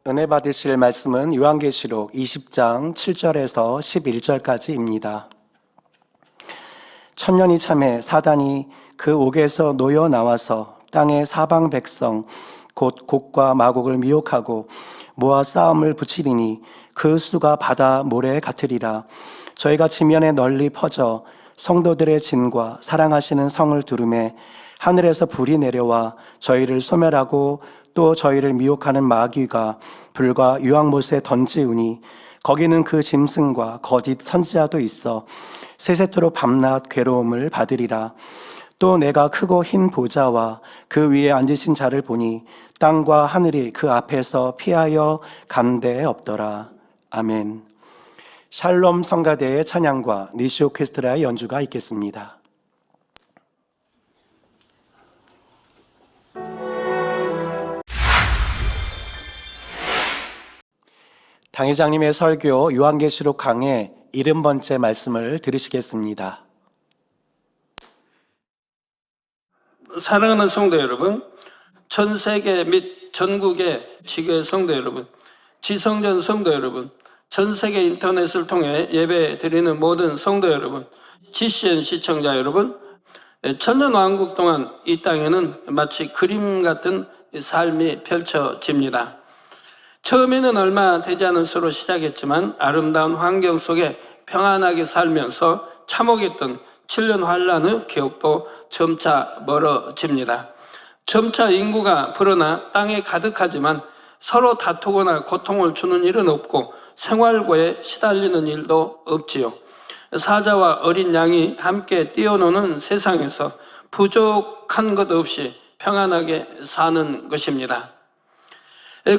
은혜 받으실 말씀은 요한계시록 20장 7절에서 11절까지입니다. 천년이 참해 사단이 그 옥에서 놓여 나와서 땅의 사방 백성 곧 곡과 마곡을 미혹하고 모아 싸움을 붙이리니 그 수가 바다 모래 같으리라. 저희가 지면에 널리 퍼져 성도들의 진과 사랑하시는 성을 두루매 하늘에서 불이 내려와 저희를 소멸하고 또 저희를 미혹하는 마귀가 불과 유황못에 던지우니 거기는 그 짐승과 거짓 선지자도 있어 세세토록 밤낮 괴로움을 받으리라. 또 내가 크고 흰 보좌와 그 위에 앉으신 자를 보니 땅과 하늘이 그 앞에서 피하여 간데 없더라. 아멘. 샬롬 성가대의 찬양과 니시 오케스트라의 연주가 있겠습니다. 당회장님의 설교 요한계시록 강의 70번째 말씀을 들으시겠습니다. 사랑하는 성도 여러분, 전 세계 및 전국의 지교회 성도 여러분, 지성전 성도 여러분, 전 세계 인터넷을 통해 예배 드리는 모든 성도 여러분, GCN 시청자 여러분, 천년왕국 동안 이 땅에는 마치 그림 같은 삶이 펼쳐집니다. 처음에는 얼마 되지 않은 수로 시작했지만 아름다운 환경 속에 평안하게 살면서 참혹했던 7년 환란의 기억도 점차 멀어집니다. 점차 인구가 불어나 땅에 가득하지만 서로 다투거나 고통을 주는 일은 없고 생활고에 시달리는 일도 없지요. 사자와 어린 양이 함께 뛰어노는 세상에서 부족한 것 없이 평안하게 사는 것입니다.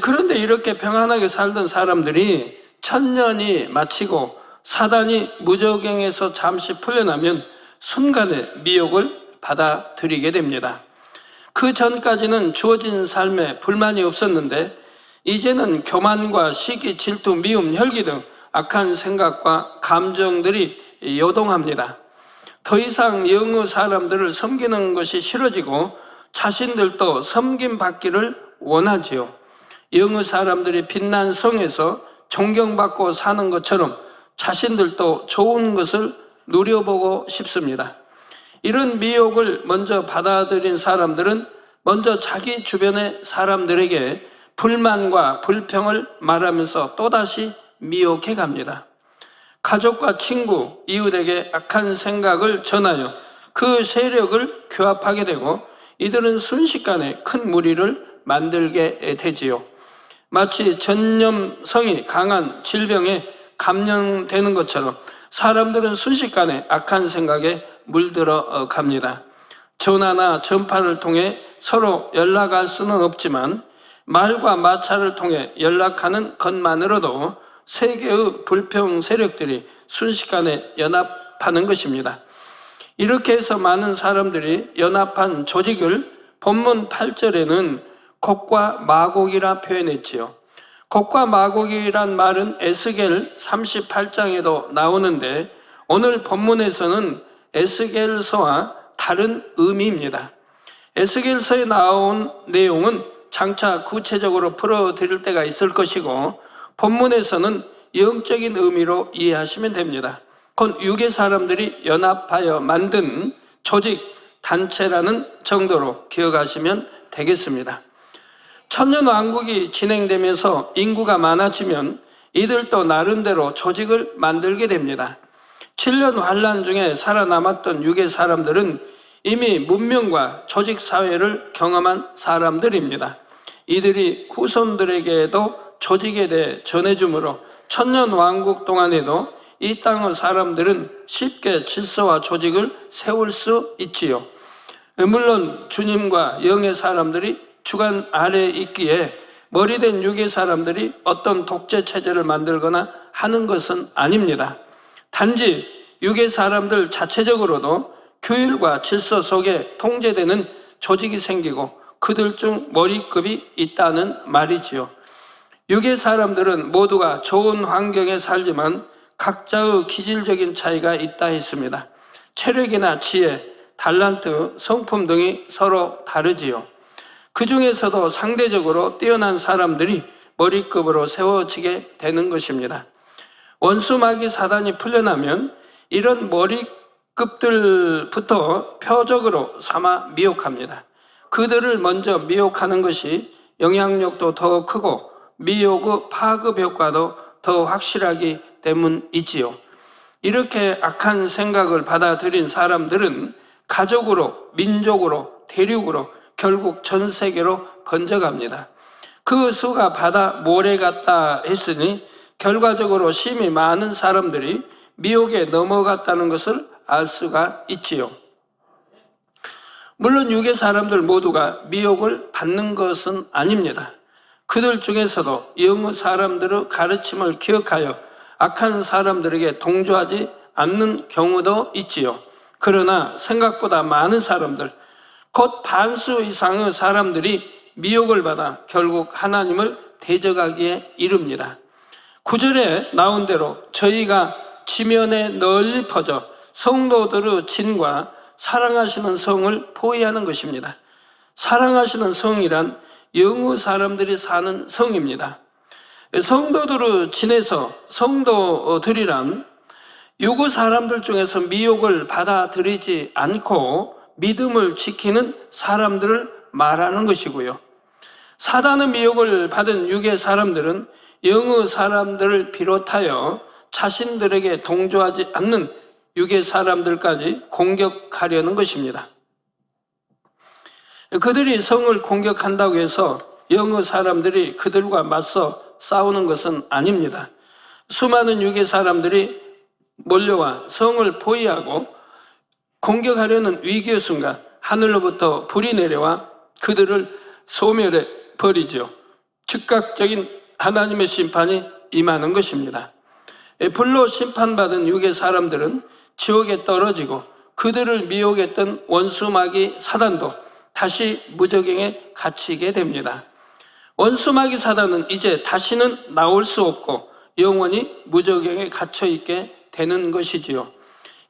그런데 이렇게 평안하게 살던 사람들이 천년이 마치고 사단이 무저갱에서 잠시 풀려나면 순간에 미혹을 받아들이게 됩니다. 그 전까지는 주어진 삶에 불만이 없었는데 이제는 교만과 시기, 질투, 미움, 혈기 등 악한 생각과 감정들이 요동합니다. 더 이상 영의 사람들을 섬기는 것이 싫어지고 자신들도 섬김받기를 원하지요. 영의 사람들이 빛난 성에서 존경받고 사는 것처럼 자신들도 좋은 것을 누려보고 싶습니다. 이런 미혹을 먼저 받아들인 사람들은 먼저 자기 주변의 사람들에게 불만과 불평을 말하면서 또다시 미혹해 갑니다. 가족과 친구, 이웃에게 악한 생각을 전하여 그 세력을 규합하게 되고 이들은 순식간에 큰 무리를 만들게 되지요. 마치 전염성이 강한 질병에 감염되는 것처럼 사람들은 순식간에 악한 생각에 물들어 갑니다. 전화나 전파를 통해 서로 연락할 수는 없지만 말과 마찰을 통해 연락하는 것만으로도 세계의 불평 세력들이 순식간에 연합하는 것입니다. 이렇게 해서 많은 사람들이 연합한 조직을 본문 8절에는 곡과 마곡이라 표현했지요. 곡과 마곡이란 말은 에스겔 38장에도 나오는데 오늘 본문에서는 에스겔서와 다른 의미입니다. 에스겔서에 나온 내용은 장차 구체적으로 풀어드릴 때가 있을 것이고 본문에서는 영적인 의미로 이해하시면 됩니다. 곧 유괴 사람들이 연합하여 만든 조직, 단체라는 정도로 기억하시면 되겠습니다. 천년왕국이 진행되면서 인구가 많아지면 이들도 나름대로 조직을 만들게 됩니다. 7년 환란 중에 살아남았던 유괴 사람들은 이미 문명과 조직사회를 경험한 사람들입니다. 이들이 후손들에게도 조직에 대해 전해주므로 천년왕국 동안에도 이 땅의 사람들은 쉽게 질서와 조직을 세울 수 있지요. 물론 주님과 영의 사람들이 주관 아래에 있기에 머리된 유괴 사람들이 어떤 독재 체제를 만들거나 하는 것은 아닙니다. 단지 유괴 사람들 자체적으로도 규율과 질서 속에 통제되는 조직이 생기고 그들 중 머리급이 있다는 말이지요. 유괴 사람들은 모두가 좋은 환경에 살지만 각자의 기질적인 차이가 있다 했습니다. 체력이나 지혜, 달란트, 성품 등이 서로 다르지요. 그 중에서도 상대적으로 뛰어난 사람들이 머리급으로 세워지게 되는 것입니다. 원수 마귀 사단이 풀려나면 이런 머리급들부터 표적으로 삼아 미혹합니다. 그들을 먼저 미혹하는 것이 영향력도 더 크고 미혹의 파급 효과도 더 확실하기 때문이지요. 이렇게 악한 생각을 받아들인 사람들은 가족으로, 민족으로, 대륙으로, 결국 전 세계로 번져갑니다. 그 수가 바다 모래 같다 했으니 결과적으로 심히 많은 사람들이 미혹에 넘어갔다는 것을 알 수가 있지요. 물론 유괴 사람들 모두가 미혹을 받는 것은 아닙니다. 그들 중에서도 영의 사람들의 가르침을 기억하여 악한 사람들에게 동조하지 않는 경우도 있지요. 그러나 생각보다 많은 사람들, 곧 반수 이상의 사람들이 미혹을 받아 결국 하나님을 대적하기에 이릅니다. 9절에 나온 대로 저희가 지면에 널리 퍼져 성도들의 진과 사랑하시는 성을 포위하는 것입니다. 사랑하시는 성이란 영의 사람들이 사는 성입니다. 성도들의 진에서 성도들이란 유구 사람들 중에서 미혹을 받아들이지 않고 믿음을 지키는 사람들을 말하는 것이고요. 사단의 미혹을 받은 유괴 사람들은 영의 사람들을 비롯하여 자신들에게 동조하지 않는 유괴 사람들까지 공격하려는 것입니다. 그들이 성을 공격한다고 해서 영의 사람들이 그들과 맞서 싸우는 것은 아닙니다. 수많은 유괴 사람들이 몰려와 성을 포위하고 공격하려는 위기의 순간 하늘로부터 불이 내려와 그들을 소멸해 버리죠. 즉각적인 하나님의 심판이 임하는 것입니다. 불로 심판받은 유괴 사람들은 지옥에 떨어지고 그들을 미혹했던 원수 마귀 사단도 다시 무저갱에 갇히게 됩니다. 원수 마귀 사단은 이제 다시는 나올 수 없고 영원히 무저갱에 갇혀 있게 되는 것이지요.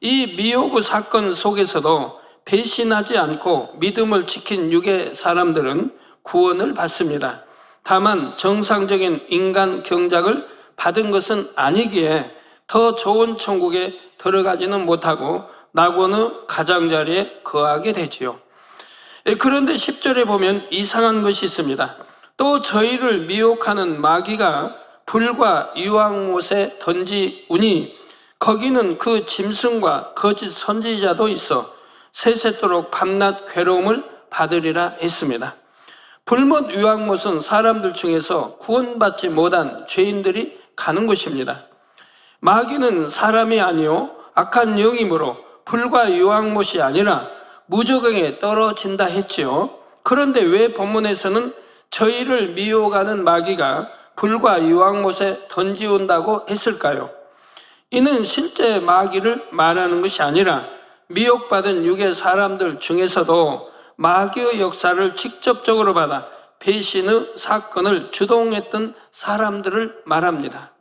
이 미혹의 사건 속에서도 배신하지 않고 믿음을 지킨 유괴 사람들은 구원을 받습니다. 다만 정상적인 인간 경작을 받은 것은 아니기에 더 좋은 천국에 들어가지는 못하고 낙원의 가장자리에 거하게 되지요. 그런데 10절에 보면 이상한 것이 있습니다. 또 저희를 미혹하는 마귀가 불과 유황못에 던지우니 거기는 그 짐승과 거짓 선지자도 있어 세세토록 밤낮 괴로움을 받으리라 했습니다. 불못 유황못은 사람들 중에서 구원받지 못한 죄인들이 가는 곳입니다. 마귀는 사람이 아니요 악한 영이므로 불과 유황못이 아니라 무저갱에 떨어진다 했지요. 그런데 왜 본문에서는 저희를 미혹하는 마귀가 불과 유황못에 던지온다고 했을까요? 이는 실제 마귀를 말하는 것이 아니라 미혹받은 유괴 사람들 중에서도 마귀의 역사를 직접적으로 받아 배신의 사건을 주동했던 사람들을 말합니다.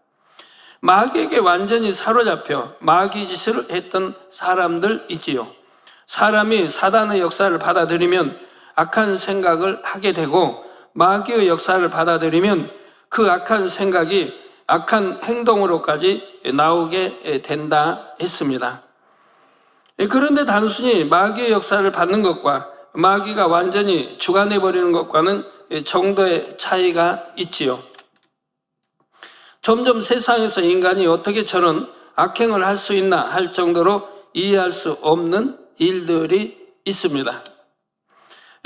마귀에게 완전히 사로잡혀 마귀 짓을 했던 사람들이지요. 사람이 사단의 역사를 받아들이면 악한 생각을 하게 되고 마귀의 역사를 받아들이면 그 악한 생각이 악한 행동으로까지 나오게 된다 했습니다. 그런데 단순히 마귀의 역사를 받는 것과 마귀가 완전히 주관해버리는 것과는 정도의 차이가 있지요. 점점 세상에서 인간이 어떻게 저런 악행을 할 수 있나 할 정도로 이해할 수 없는 일들이 있습니다.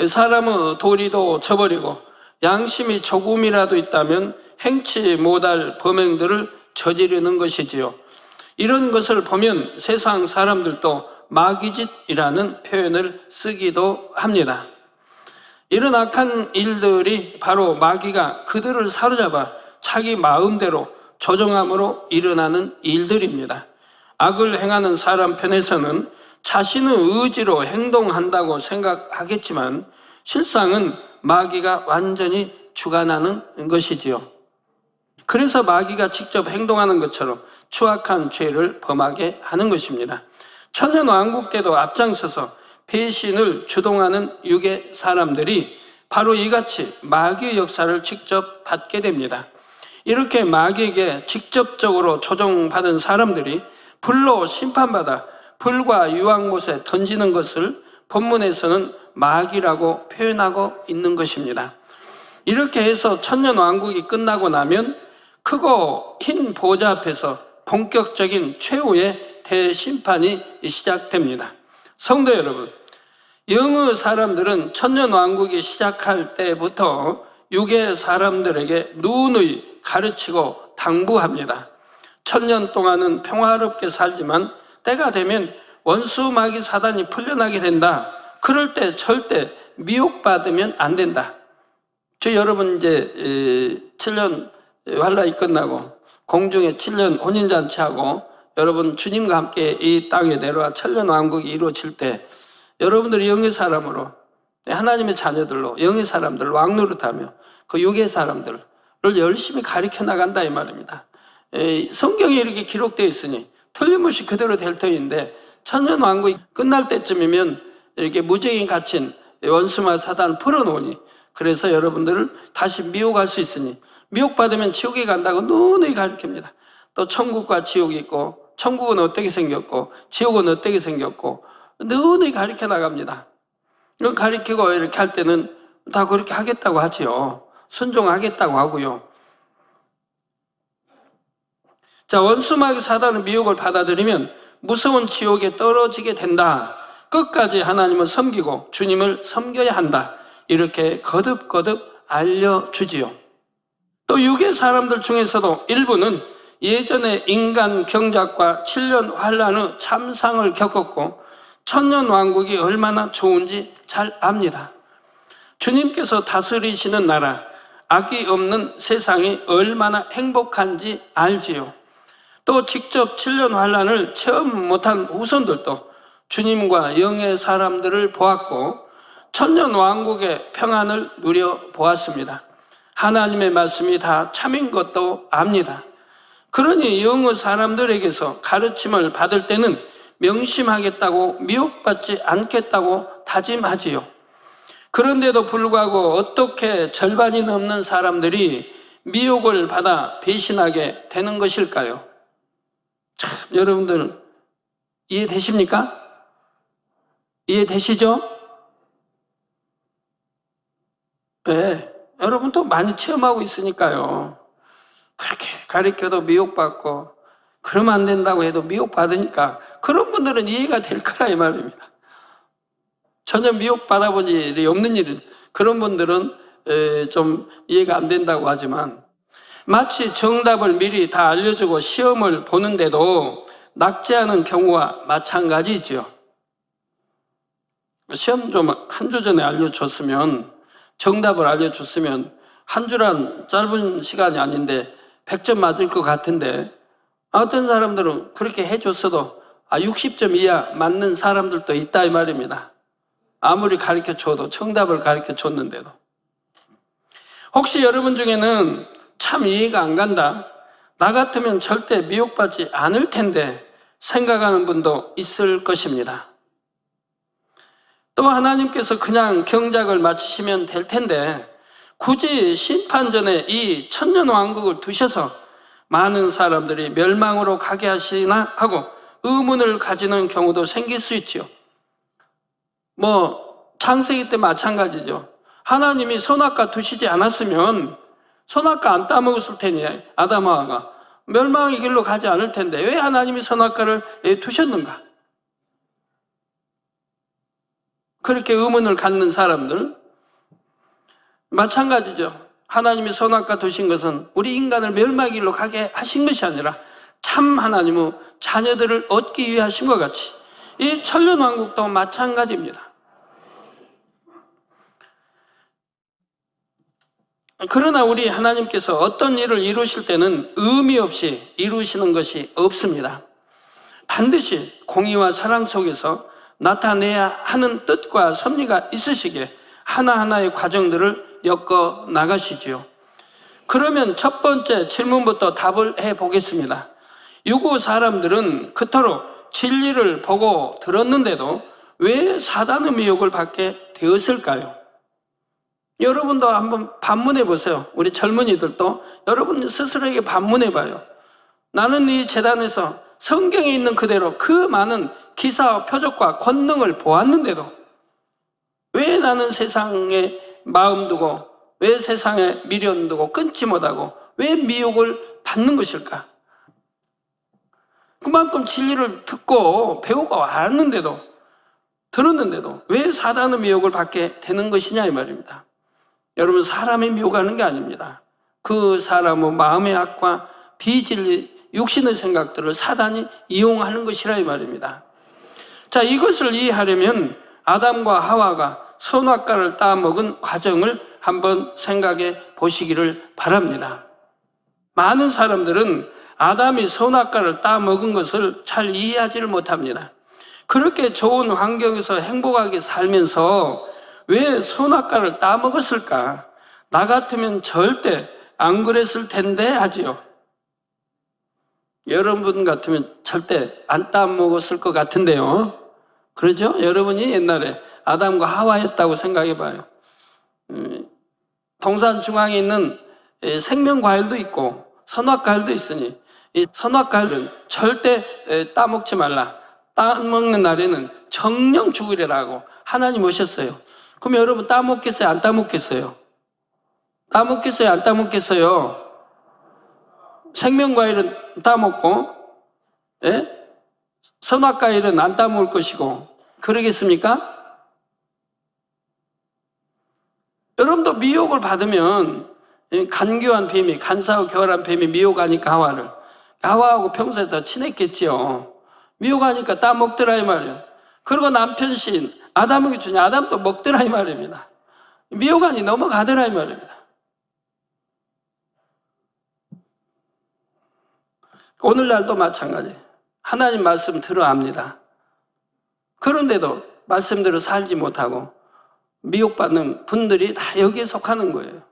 사람의 도리도 저버리고 양심이 조금이라도 있다면 행치 못할 범행들을 저지르는 것이지요. 이런 것을 보면 세상 사람들도 마귀짓이라는 표현을 쓰기도 합니다. 이런 악한 일들이 바로 마귀가 그들을 사로잡아 자기 마음대로 조종함으로 일어나는 일들입니다. 악을 행하는 사람 편에서는 자신의 의지로 행동한다고 생각하겠지만 실상은 마귀가 완전히 주관하는 것이지요. 그래서 마귀가 직접 행동하는 것처럼 추악한 죄를 범하게 하는 것입니다. 천년왕국 때도 앞장서서 배신을 주동하는 유괴 사람들이 바로 이같이 마귀의 역사를 직접 받게 됩니다. 이렇게 마귀에게 직접적으로 조종받은 사람들이 불로 심판받아 불과 유황못에 던지는 것을 본문에서는 마귀라고 표현하고 있는 것입니다. 이렇게 해서 천년왕국이 끝나고 나면 크고 흰 보좌 앞에서 본격적인 최후의 대심판이 시작됩니다. 성도 여러분, 영의 사람들은 천년왕국이 시작할 때부터 육의 사람들에게 누누이 가르치고 당부합니다. 천년 동안은 평화롭게 살지만 때가 되면 원수 마귀 사단이 풀려나게 된다. 그럴 때 절대 미혹받으면 안 된다. 저 여러분 이제 7년 환란이 끝나고 공중에 7년 혼인잔치하고 여러분 주님과 함께 이 땅에 내려와 천년왕국이 이루어질 때 여러분들이 영의 사람으로 하나님의 자녀들로 영의 사람들 왕노릇하며 그 육의 사람들을 열심히 가르쳐 나간다 이 말입니다. 성경에 이렇게 기록되어 있으니 틀림없이 그대로 될 터인데 천년왕국이 끝날 때쯤이면 이렇게 무정이 갇힌 원수마 사단 풀어놓으니 그래서 여러분들을 다시 미혹할 수 있으니 미혹받으면 지옥에 간다고 누누이 가르칩니다. 또 천국과 지옥이 있고 천국은 어떻게 생겼고 지옥은 어떻게 생겼고 누누이 가르쳐 나갑니다. 이걸 가르치고 이렇게 할 때는 다 그렇게 하겠다고 하지요. 순종하겠다고 하고요. 자, 원수마귀 사단의 미혹을 받아들이면 무서운 지옥에 떨어지게 된다. 끝까지 하나님을 섬기고 주님을 섬겨야 한다. 이렇게 거듭거듭 알려주지요. 또 육의 사람들 중에서도 일부는 예전에 인간 경작과 7년 환란의 참상을 겪었고 천년왕국이 얼마나 좋은지 잘 압니다. 주님께서 다스리시는 나라, 악이 없는 세상이 얼마나 행복한지 알지요. 또 직접 7년 환란을 체험 못한 후손들도 주님과 영의 사람들을 보았고 천년왕국의 평안을 누려보았습니다. 하나님의 말씀이 다 참인 것도 압니다. 그러니 영의 사람들에게서 가르침을 받을 때는 명심하겠다고 미혹받지 않겠다고 다짐하지요. 그런데도 불구하고 어떻게 절반이 넘는 사람들이 미혹을 받아 배신하게 되는 것일까요? 참, 여러분들 이해되십니까? 이해되시죠? 네, 여러분도 많이 체험하고 있으니까요. 그렇게 가르쳐도 미혹받고 그러면 안 된다고 해도 미혹받으니까 그런 분들은 이해가 될 거라 이 말입니다. 전혀 미혹받아본 일이 없는 일은 그런 분들은 좀 이해가 안 된다고 하지만 마치 정답을 미리 다 알려주고 시험을 보는데도 낙제하는 경우와 마찬가지죠. 시험 좀 한 주 전에 알려줬으면 정답을 알려줬으면 한 주란 짧은 시간이 아닌데 100점 맞을 것 같은데 어떤 사람들은 그렇게 해줬어도 60점 이하 맞는 사람들도 있다 이 말입니다. 아무리 가르쳐줘도 정답을 가르쳐줬는데도. 혹시 여러분 중에는 참 이해가 안 간다, 나 같으면 절대 미혹받지 않을 텐데 생각하는 분도 있을 것입니다. 또 하나님께서 그냥 경작을 마치시면 될 텐데 굳이 심판 전에 이 천년왕국을 두셔서 많은 사람들이 멸망으로 가게 하시나 하고 의문을 가지는 경우도 생길 수 있지요. 창세기 때 마찬가지죠. 하나님이 선악과 두시지 않았으면 선악과 안 따먹었을 테니 아담하가 멸망의 길로 가지 않을 텐데 왜 하나님이 선악과를 두셨는가? 그렇게 의문을 갖는 사람들 마찬가지죠. 하나님이 선악과 두신 것은 우리 인간을 멸망의 길로 가게 하신 것이 아니라 참 하나님의 자녀들을 얻기 위해 하신 것 같이 이 천년왕국도 마찬가지입니다. 그러나 우리 하나님께서 어떤 일을 이루실 때는 의미 없이 이루시는 것이 없습니다. 반드시 공의와 사랑 속에서 나타내야 하는 뜻과 섭리가 있으시기에 하나하나의 과정들을 엮어 나가시지요. 그러면 첫 번째 질문부터 답을 해보겠습니다. 유고 사람들은 그토록 진리를 보고 들었는데도 왜 사단의 미혹을 받게 되었을까요? 여러분도 한번 반문해 보세요. 우리 젊은이들도 여러분 스스로에게 반문해 봐요. 나는 이 재단에서 성경에 있는 그대로 그 많은 기사와 표적과 권능을 보았는데도 왜 나는 세상에 마음 두고, 왜 세상에 미련 두고 끊지 못하고 왜 미혹을 받는 것일까? 그만큼 진리를 듣고 배우고 왔는데도, 들었는데도 왜 사단의 미혹을 받게 되는 것이냐 이 말입니다. 여러분, 사람이 미혹하는 게 아닙니다. 그 사람의 마음의 악과 비진리, 육신의 생각들을 사단이 이용하는 것이라 이 말입니다. 자, 이것을 이해하려면 아담과 하와가 선악과를 따먹은 과정을 한번 생각해 보시기를 바랍니다. 많은 사람들은 아담이 선악과를 따먹은 것을 잘 이해하지를 못합니다. 그렇게 좋은 환경에서 행복하게 살면서 왜 선악과를 따먹었을까? 나 같으면 절대 안 그랬을 텐데 하지요. 여러분 같으면 절대 안 따먹었을 것 같은데요. 그러죠? 여러분이 옛날에 아담과 하와였다고 생각해 봐요. 동산 중앙에 있는 생명과일도 있고 선악과일도 있으니 이 선악과일은 절대 따먹지 말라. 따먹는 날에는 정령 죽으리라고 하나님 오셨어요. 그럼 여러분 따먹겠어요? 안 따먹겠어요? 따먹겠어요? 안 따먹겠어요? 생명과일은 따먹고, 예? 선악과일은 안 따먹을 것이고, 그러겠습니까? 여러분도 미혹을 받으면 간교한 뱀이, 간사하고 교활한 뱀이 미혹하니까 하와하고 평소에 더 친했겠지요. 미혹하니까 따먹더라 이 말이에요. 그리고 남편 신 아담에게 주니 아담도 먹더라 이 말입니다. 미혹하니 넘어가더라 이 말입니다. 오늘날도 마찬가지. 하나님 말씀 들어 압니다. 그런데도 말씀대로 살지 못하고 미혹받는 분들이 다 여기에 속하는 거예요.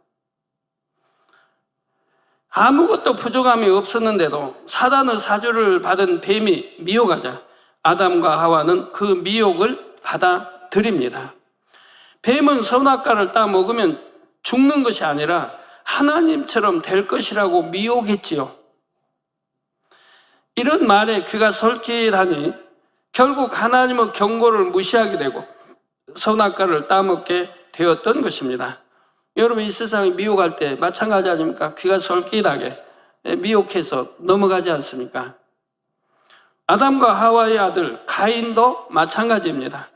아무것도 부족함이 없었는데도 사단의 사주를 받은 뱀이 미혹하자 아담과 하와는 그 미혹을 받아들입니다. 뱀은 선악과를 따먹으면 죽는 것이 아니라 하나님처럼 될 것이라고 미혹했지요. 이런 말에 귀가 솔깃하니 결국 하나님의 경고를 무시하게 되고 선악과를 따먹게 되었던 것입니다. 여러분, 이 세상에 미혹할 때 마찬가지 아닙니까? 귀가 솔깃하게 미혹해서 넘어가지 않습니까? 아담과 하와의 아들 가인도 마찬가지입니다.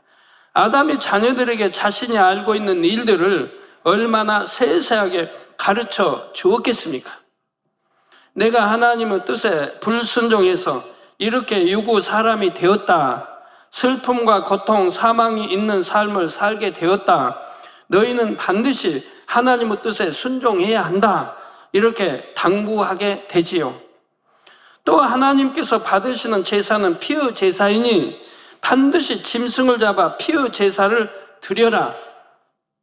아담이 자녀들에게 자신이 알고 있는 일들을 얼마나 세세하게 가르쳐 주었겠습니까? 내가 하나님의 뜻에 불순종해서 이렇게 유구 사람이 되었다. 슬픔과 고통, 사망이 있는 삶을 살게 되었다. 너희는 반드시 하나님의 뜻에 순종해야 한다. 이렇게 당부하게 되지요. 또 하나님께서 받으시는 제사는 피의 제사이니 반드시 짐승을 잡아 피의 제사를 드려라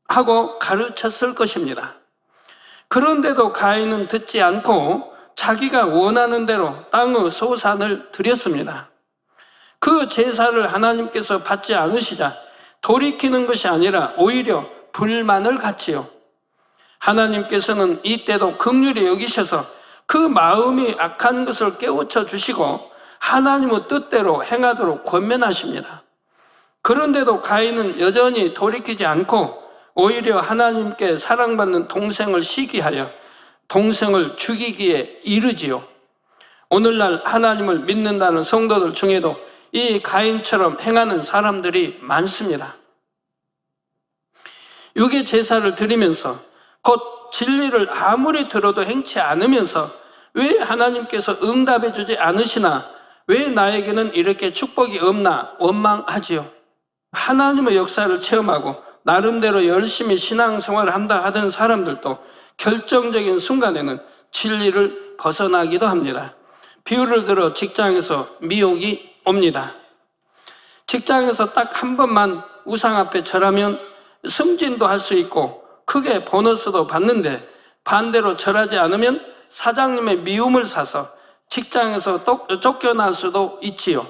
하고 가르쳤을 것입니다. 그런데도 가인은 듣지 않고 자기가 원하는 대로 땅의 소산을 드렸습니다. 그 제사를 하나님께서 받지 않으시자 돌이키는 것이 아니라 오히려 불만을 갖지요. 하나님께서는 이때도 긍휼히 여기셔서 그 마음이 악한 것을 깨우쳐 주시고 하나님의 뜻대로 행하도록 권면하십니다. 그런데도 가인은 여전히 돌이키지 않고 오히려 하나님께 사랑받는 동생을 시기하여 동생을 죽이기에 이르지요. 오늘날 하나님을 믿는다는 성도들 중에도 이 가인처럼 행하는 사람들이 많습니다. 육의 제사를 드리면서 곧 진리를 아무리 들어도 행치 않으면서 왜 하나님께서 응답해 주지 않으시나, 왜 나에게는 이렇게 축복이 없나 원망하지요. 하나님의 역사를 체험하고 나름대로 열심히 신앙생활을 한다 하던 사람들도 결정적인 순간에는 진리를 벗어나기도 합니다. 비유를 들어 직장에서 미혹이 옵니다. 직장에서 딱 한 번만 우상 앞에 절하면 승진도 할 수 있고 크게 보너스도 받는데 반대로 절하지 않으면 사장님의 미움을 사서 직장에서 쫓겨날 수도 있지요.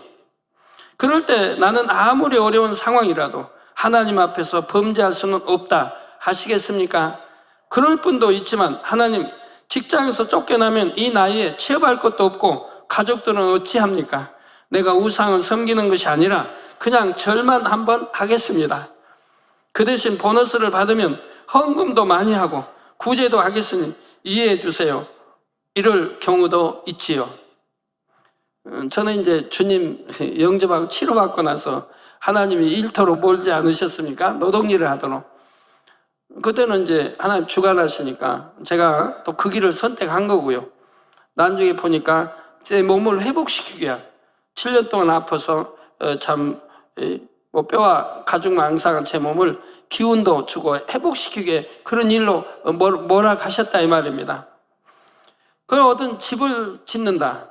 그럴 때 나는 아무리 어려운 상황이라도 하나님 앞에서 범죄할 수는 없다 하시겠습니까? 그럴 분도 있지만 하나님, 직장에서 쫓겨나면 이 나이에 취업할 것도 없고 가족들은 어찌합니까? 내가 우상을 섬기는 것이 아니라 그냥 절만 한번 하겠습니다. 그 대신 보너스를 받으면 헌금도 많이 하고 구제도 하겠으니 이해해 주세요. 이럴 경우도 있지요. 저는 이제 주님 영접하고 치료받고 나서 하나님이 일터로 몰지 않으셨습니까? 노동일을 하도록. 그때는 이제 하나님 주관하시니까 제가 또 그 길을 선택한 거고요. 나중에 보니까 제 몸을 회복시키기 위한 7년 동안 아파서 뭐 뼈와 가죽 망상한 제 몸을 기운도 주고 회복시키기 위해 그런 일로 몰아가셨다 이 말입니다. 그 어떤 집을 짓는다.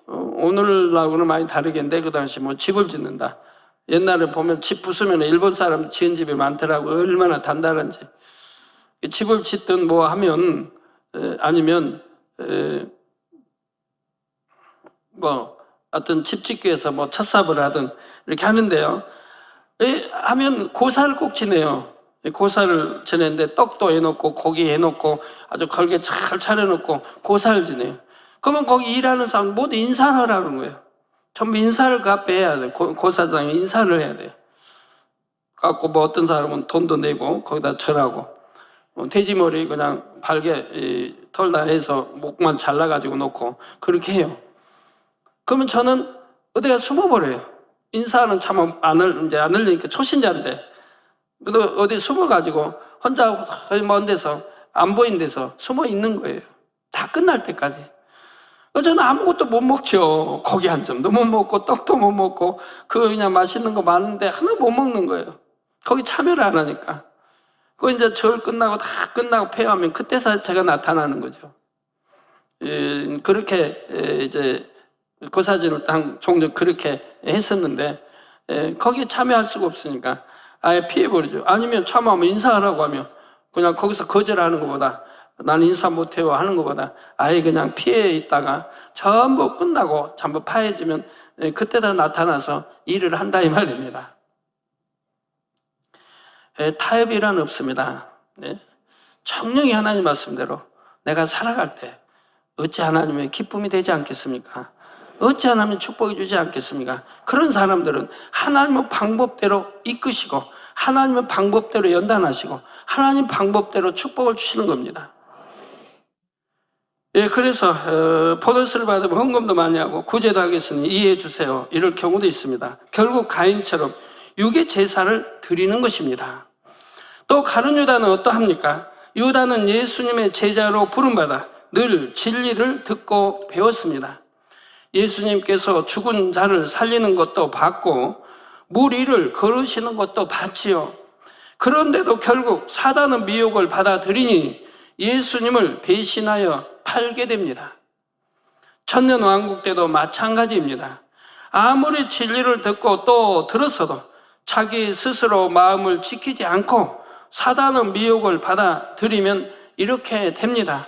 오늘하고는 많이 다르겠는데 그 당시 뭐 집을 짓는다. 옛날에 보면 집 부수면 일본 사람 지은 집이 많더라고요. 얼마나 단단한지. 집을 짓든 뭐 하면 아니면 뭐 어떤 집 짓기 위해서 뭐 첫삽을 하든 이렇게 하는데요. 하면 고사를 꼭 지내요. 고사를 지내는데 떡도 해놓고 고기 해놓고 아주 걸게 잘 차려놓고 고사를 지내요. 그러면 거기 일하는 사람 모두 인사를 하라는 거예요. 전부 인사를 그 앞에 해야 돼요. 고사장에 인사를 해야 돼요. 갖고 뭐 어떤 사람은 돈도 내고 거기다 절하고 돼지머리 그냥 발게 털다 해서 목만 잘라가지고 놓고 그렇게 해요. 그러면 저는 어디가 숨어버려요. 인사는 참 안 흘리니까 초신자인데 그래도 어디 숨어가지고 혼자 먼 데서 안 보이는 데서 숨어 있는 거예요. 다 끝날 때까지. 저는 아무것도 못 먹죠. 고기 한 점도 못 먹고 떡도 못 먹고 그냥 맛있는 거 많은데 하나 못 먹는 거예요. 거기 참여를 안 하니까. 그 이제 절 끝나고 다 끝나고 폐하면 그때서 제가 나타나는 거죠. 그렇게 이제 고사진을 종종 그렇게 했었는데 거기에 참여할 수가 없으니까 아예 피해버리죠. 아니면 참여하면 인사하라고 하면 그냥 거기서 거절하는 것보다 나는 인사 못해요 하는 것보다 아예 그냥 피해 있다가 전부 끝나고 전부 파해지면 그때다 나타나서 일을 한다 이 말입니다. 타협이란 없습니다. 청령이 하나님 말씀대로 내가 살아갈 때 어찌 하나님의 기쁨이 되지 않겠습니까? 어찌 하나님 축복해 주지 않겠습니까? 그런 사람들은 하나님의 방법대로 이끄시고 하나님의 방법대로 연단하시고 하나님 방법대로 축복을 주시는 겁니다. 그래서 보너스를 받으면 헌금도 많이 하고 구제도 하겠으니 이해해 주세요. 이럴 경우도 있습니다. 결국 가인처럼 유괴 제사를 드리는 것입니다. 또 가룟 유다는 어떠합니까? 유다는 예수님의 제자로 부름받아 늘 진리를 듣고 배웠습니다. 예수님께서 죽은 자를 살리는 것도 봤고 물 위를 걸으시는 것도 봤지요. 그런데도 결국 사단의 미혹을 받아들이니 예수님을 배신하여 팔게 됩니다. 천년왕국 때도 마찬가지입니다. 아무리 진리를 듣고 또 들었어도 자기 스스로 마음을 지키지 않고 사단의 미혹을 받아들이면 이렇게 됩니다.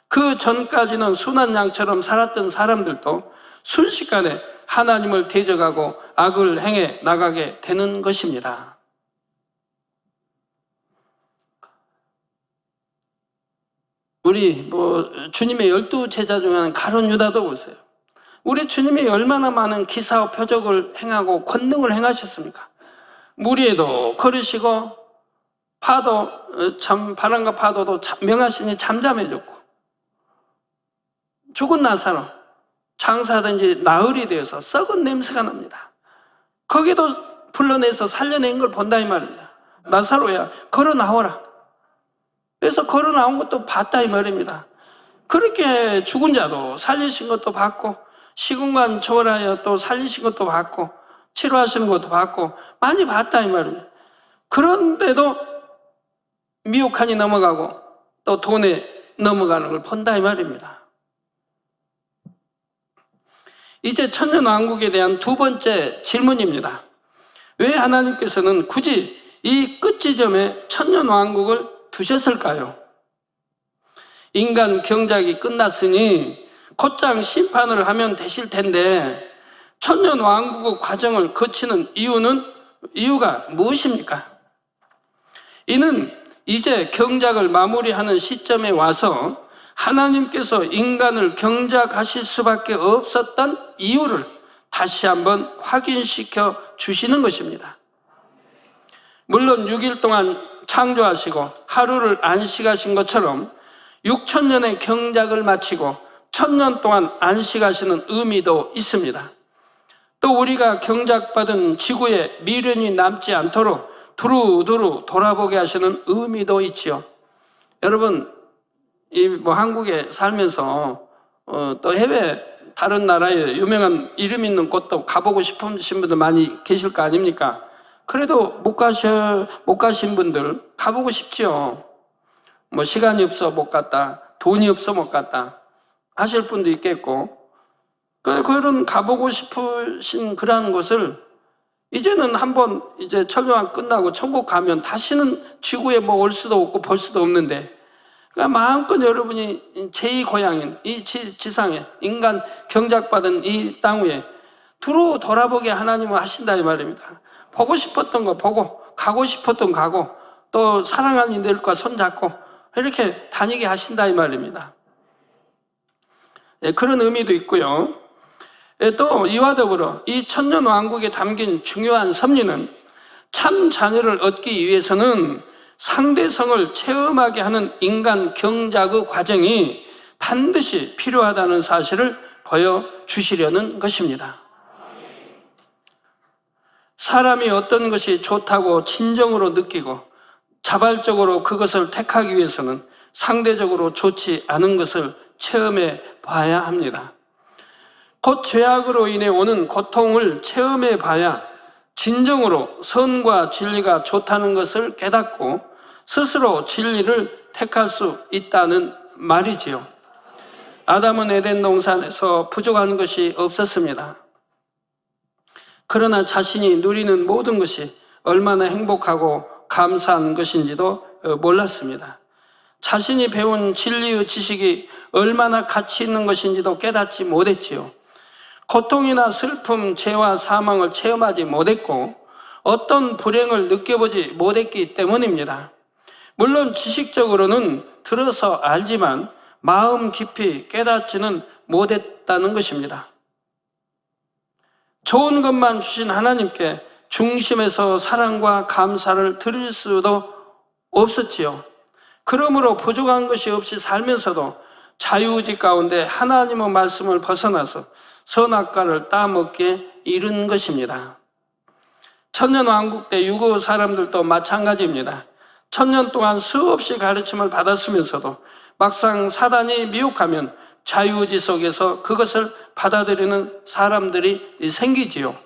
그 전까지는 순한 양처럼 살았던 사람들도 순식간에 하나님을 대적하고 악을 행해 나가게 되는 것입니다. 우리 주님의 12 제자 중에 하나는 가룟 유다도 보세요. 우리 주님이 얼마나 많은 기사와 표적을 행하고 권능을 행하셨습니까? 물 위에도 걸으시고 파도 바람과 파도도 명하시니 잠잠해졌고 죽은 나사로 장사하든지 나흘이 되어서 썩은 냄새가 납니다. 거기도 불러내서 살려낸 걸 본다 이 말입니다. 나사로야 걸어 나오라. 그래서 걸어 나온 것도 봤다 이 말입니다. 그렇게 죽은 자도 살리신 것도 봤고 시공간 초월하여 또 살리신 것도 봤고 치료하시는 것도 봤고 많이 봤다 이 말입니다. 그런데도 미혹하니 넘어가고 또 돈에 넘어가는 걸 본다 이 말입니다. 이제 천년왕국에 대한 두 번째 질문입니다. 왜 하나님께서는 굳이 이 끝지점에 천년왕국을 두셨을까요? 인간 경작이 끝났으니 곧장 심판을 하면 되실 텐데 천년왕국의 과정을 거치는 이유가 무엇입니까? 이는 이제 경작을 마무리하는 시점에 와서 하나님께서 인간을 경작하실 수밖에 없었던 이유를 다시 한번 확인시켜 주시는 것입니다. 물론 6일 동안 창조하시고 하루를 안식하신 것처럼 6,000년의 경작을 마치고 1,000년 동안 안식하시는 의미도 있습니다. 또 우리가 경작받은 지구에 미련이 남지 않도록 두루두루 돌아보게 하시는 의미도 있지요. 여러분, 한국에 살면서 또 해외 다른 나라에 유명한 이름 있는 곳도 가보고 싶으신 분들 많이 계실 거 아닙니까? 그래도 못 가신 분들 가보고 싶지요. 뭐 시간이 없어 못 갔다, 돈이 없어 못 갔다 하실 분도 있겠고, 그런 가보고 싶으신 그러한 곳을 이제는 한번 이제 천년왕 끝나고 천국 가면 다시는 지구에 뭐 올 수도 없고 볼 수도 없는데, 그러니까 마음껏 여러분이 제2고향인 이 지상에 인간 경작받은 이 땅 위에 두루 돌아보게 하나님은 하신다 이 말입니다. 보고 싶었던 거 보고, 가고 싶었던 거 가고, 또 사랑하는 이들과 손잡고 이렇게 다니게 하신다 이 말입니다. 그런 의미도 있고요. 또 이와 더불어 이 천년왕국에 담긴 중요한 섭리는 참 자녀를 얻기 위해서는 상대성을 체험하게 하는 인간 경작의 과정이 반드시 필요하다는 사실을 보여주시려는 것입니다. 사람이 어떤 것이 좋다고 진정으로 느끼고 자발적으로 그것을 택하기 위해서는 상대적으로 좋지 않은 것을 체험해 봐야 합니다. 곧 죄악으로 인해 오는 고통을 체험해 봐야 진정으로 선과 진리가 좋다는 것을 깨닫고 스스로 진리를 택할 수 있다는 말이지요. 아담은 에덴 동산에서 부족한 것이 없었습니다. 그러나 자신이 누리는 모든 것이 얼마나 행복하고 감사한 것인지도 몰랐습니다. 자신이 배운 진리의 지식이 얼마나 가치 있는 것인지도 깨닫지 못했지요. 고통이나 슬픔, 죄와 사망을 체험하지 못했고 어떤 불행을 느껴보지 못했기 때문입니다. 물론 지식적으로는 들어서 알지만 마음 깊이 깨닫지는 못했다는 것입니다. 좋은 것만 주신 하나님께 중심에서 사랑과 감사를 드릴 수도 없었지요. 그러므로 부족한 것이 없이 살면서도 자유의지 가운데 하나님의 말씀을 벗어나서 선악과를 따먹게 이른 것입니다. 천년왕국 때 유고 사람들도 마찬가지입니다. 1000년 동안 수없이 가르침을 받았으면서도 막상 사단이 미혹하면 자유의지 속에서 그것을 받아들이는 사람들이 생기지요.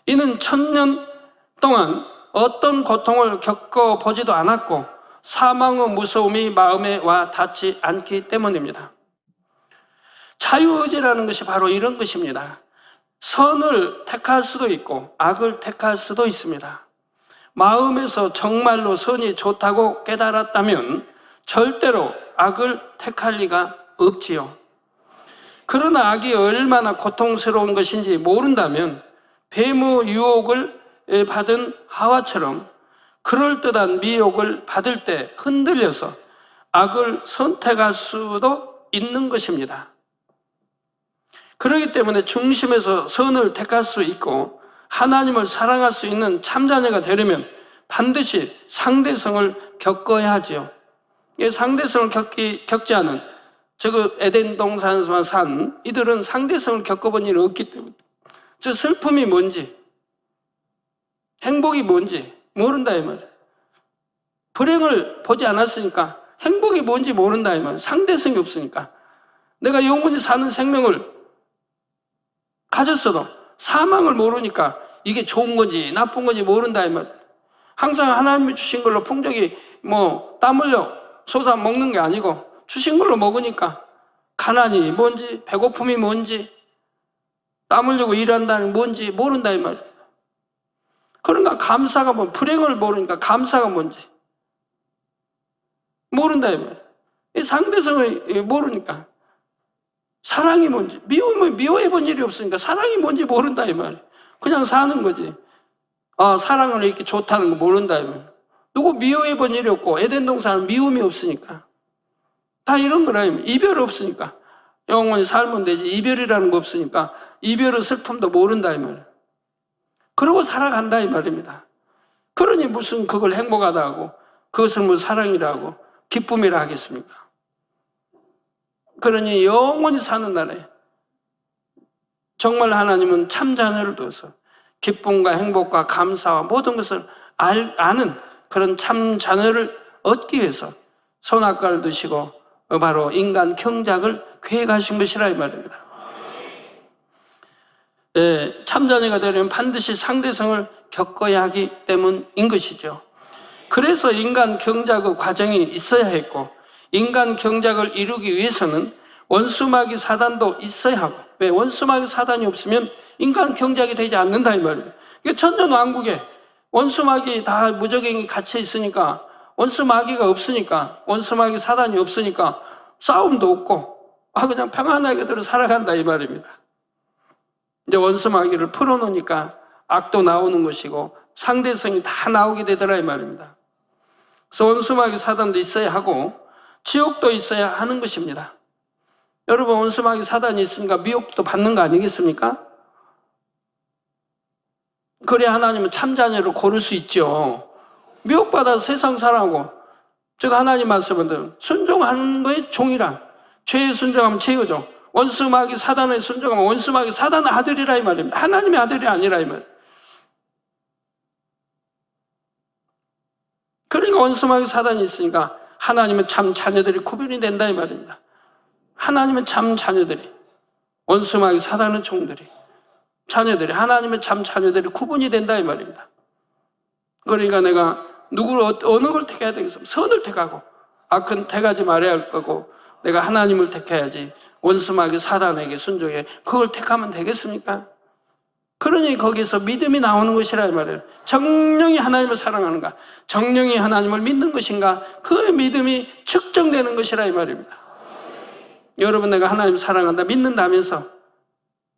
이는 1000년 동안 어떤 고통을 겪어보지도 않았고 사망의 무서움이 마음에 와 닿지 않기 때문입니다. 자유의지라는 것이 바로 이런 것입니다. 선을 택할 수도 있고 악을 택할 수도 있습니다. 마음에서 정말로 선이 좋다고 깨달았다면 절대로 악을 택할 리가 없지요. 그러나 악이 얼마나 고통스러운 것인지 모른다면 뱀의 유혹을 받은 하와처럼 그럴듯한 미혹을 받을 때 흔들려서 악을 선택할 수도 있는 것입니다. 그렇기 때문에 중심에서 선을 택할 수 있고 하나님을 사랑할 수 있는 참자녀가 되려면 반드시 상대성을 겪어야 하지요. 상대성을 겪지 않은 에덴 동산에서만 산 이들은 상대성을 겪어본 일이 없기 때문에 저 슬픔이 뭔지 행복이 뭔지 모른다 이 말이에요. 불행을 보지 않았으니까 행복이 뭔지 모른다 이 말이에요. 상대성이 없으니까. 내가 영원히 사는 생명을 가졌어도 사망을 모르니까 이게 좋은 건지 나쁜 건지 모른다 이 말이에요. 항상 하나님이 주신 걸로 풍족이 땀 흘려 솟아 먹는 게 아니고 주신 걸로 먹으니까 가난이 뭔지 배고픔이 뭔지 땀 흘리고 일한다는 뭔지 모른다 이 말이에요. 그러니까 감사가 불행을 모르니까 감사가 뭔지 모른다 이 말이에요. 이 상대성을 모르니까 사랑이 뭔지 미워해 본 일이 없으니까 사랑이 뭔지 모른다 이 말이에요. 그냥 사는 거지. 사랑은 이렇게 좋다는 거 모른다 이 말이에요. 누구 미워해 본 일이 없고 에덴 동산은 미움이 없으니까. 다 이런 거라. 이별 없으니까. 영원히 살면 되지. 이별이라는 거 없으니까 이별의 슬픔도 모른다 이 말이에요. 그러고 살아간다 이 말입니다. 그러니 무슨 그걸 행복하다 하고 그것을 뭐 사랑이라고 기쁨이라 하겠습니까? 그러니 영원히 사는 날에 정말 하나님은 참 자녀를 두어서 기쁨과 행복과 감사와 모든 것을 아는 그런 참 자녀를 얻기 위해서 선악과를 드시고 바로 인간 경작을 계획하신 것이라 이 말입니다. 참 자녀가 되려면 반드시 상대성을 겪어야 하기 때문인 것이죠. 그래서 인간 경작의 과정이 있어야 했고 인간 경작을 이루기 위해서는 원수마귀 사단도 있어야 하고, 왜? 원수마귀 사단이 없으면 인간 경작이 되지 않는다 이 말이에요. 천전왕국에 원수마귀 다 무적행이 갇혀 있으니까 원수마귀가 없으니까 원수마귀 사단이 없으니까 싸움도 없고 그냥 평안하게 들어 살아간다 이 말입니다. 이제 원수마귀를 풀어놓으니까 악도 나오는 것이고 상대성이 다 나오게 되더라 이 말입니다. 그래서 원수마귀 사단도 있어야 하고 지옥도 있어야 하는 것입니다. 여러분 원수마귀 사단이 있으니까 미혹도 받는 거 아니겠습니까? 그래야 하나님은 참자녀를 고를 수 있죠. 미혹받아서 세상 살아가고 즉 하나님 말씀은 순종하는 거에 종이라. 죄에 순종하면 죄거죠. 원수마귀 사단에 순종하면 원수마귀 사단의 아들이라 이 말입니다. 하나님의 아들이 아니라 이 말. 그러니까 원수마귀 사단이 있으니까 하나님은 참 자녀들이 구별이 된다 이 말입니다. 하나님은 참 자녀들이, 원수마귀 사단의 종들이, 자녀들이, 하나님의 참 자녀들이 구분이 된다 이 말입니다. 그러니까 내가 누구를 어느 걸 택해야 되겠습니까? 선을 택하고 악은 택하지 말아야 할 거고 내가 하나님을 택해야지 원수마귀 사단에게 순종해 그걸 택하면 되겠습니까? 그러니 거기서 믿음이 나오는 것이라 이 말이에요. 정령이 하나님을 사랑하는가, 정령이 하나님을 믿는 것인가, 그 믿음이 측정되는 것이라 이 말입니다. 여러분 내가 하나님 사랑한다 믿는다면서,